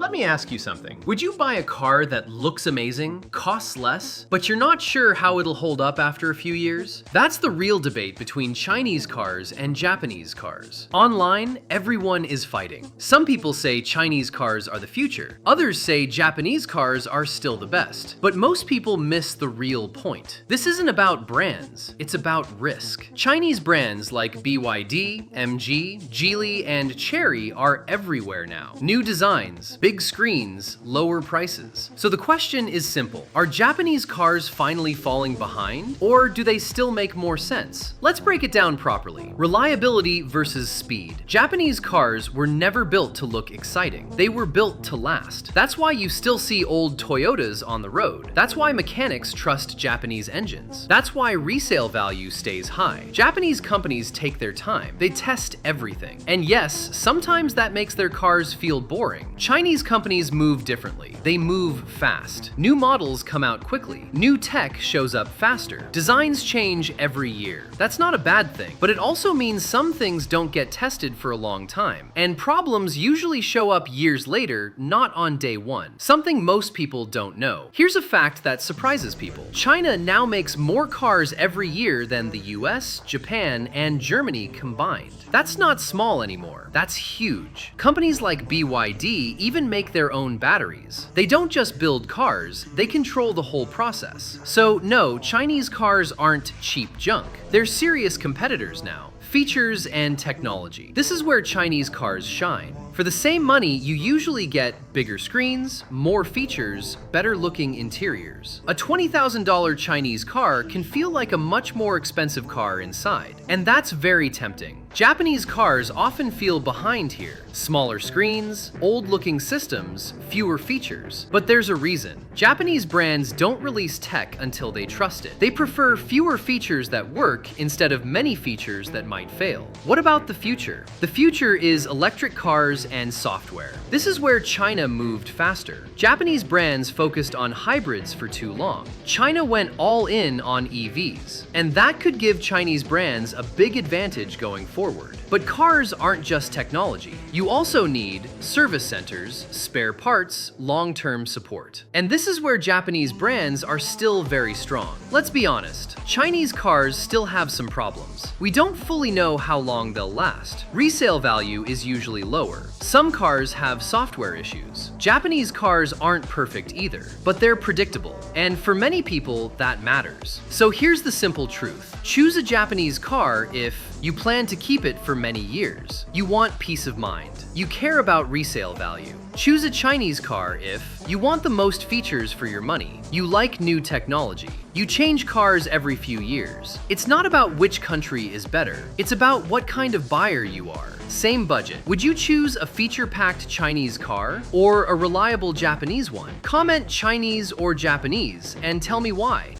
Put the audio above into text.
Let me ask you something. Would you buy a car that looks amazing, costs less, but you're not sure how it'll hold up after a few years? That's the real debate between Chinese cars and Japanese cars. Online, everyone is fighting. Some people say Chinese cars are the future. Others say Japanese cars are still the best. But most people miss the real point. This isn't about brands, it's about risk. Chinese brands like BYD, MG, Geely, and Chery are everywhere now. New designs, big screens, lower prices. So the question is simple. Are Japanese cars finally falling behind? Or do they still make more sense? Let's break it down properly. Reliability versus speed. Japanese cars were never built to look exciting. They were built to last. That's why you still see old Toyotas on the road. That's why mechanics trust Japanese engines. That's why resale value stays high. Japanese companies take their time. They test everything. And yes, sometimes that makes their cars feel boring. Chinese companies move differently. They move fast. New models come out quickly. New tech shows up faster. Designs change every year. That's not a bad thing, but it also means some things don't get tested for a long time. And problems usually show up years later, not on day one. Something most people don't know. Here's a fact that surprises people. China now makes more cars every year than the US, Japan, and Germany combined. That's not small anymore. That's huge. Companies like BYD even make their own batteries. They don't just build cars, they control the whole process. So no, Chinese cars aren't cheap junk. They're serious competitors now. Features and technology. This is where Chinese cars shine. For the same money, you usually get bigger screens, more features, better looking interiors. A $20,000 Chinese car can feel like a much more expensive car inside, and that's very tempting. Japanese cars often feel behind here. Smaller screens, old-looking systems, fewer features. But there's a reason. Japanese brands don't release tech until they trust it. They prefer fewer features that work instead of many features that might fail. What about the future? The future is electric cars and software. This is where China moved faster. Japanese brands focused on hybrids for too long. China went all in on EVs, and that could give Chinese brands a big advantage going forward. But cars aren't just technology. You also need service centers, spare parts, long-term support. And this is where Japanese brands are still very strong. Let's be honest, Chinese cars still have some problems. We don't fully know how long they'll last. Resale value is usually lower. Some cars have software issues. Japanese cars aren't perfect either, but they're predictable. And for many people, that matters. So here's the simple truth. Choose a Japanese car if you plan to keep it for many years. You want peace of mind. You care about resale value. Choose a Chinese car if you want the most features for your money. You like new technology. You change cars every few years. It's not about which country is better. It's about what kind of buyer you are. Same budget. Would you choose a feature-packed Chinese car or a reliable Japanese one? Comment Chinese or Japanese and tell me why.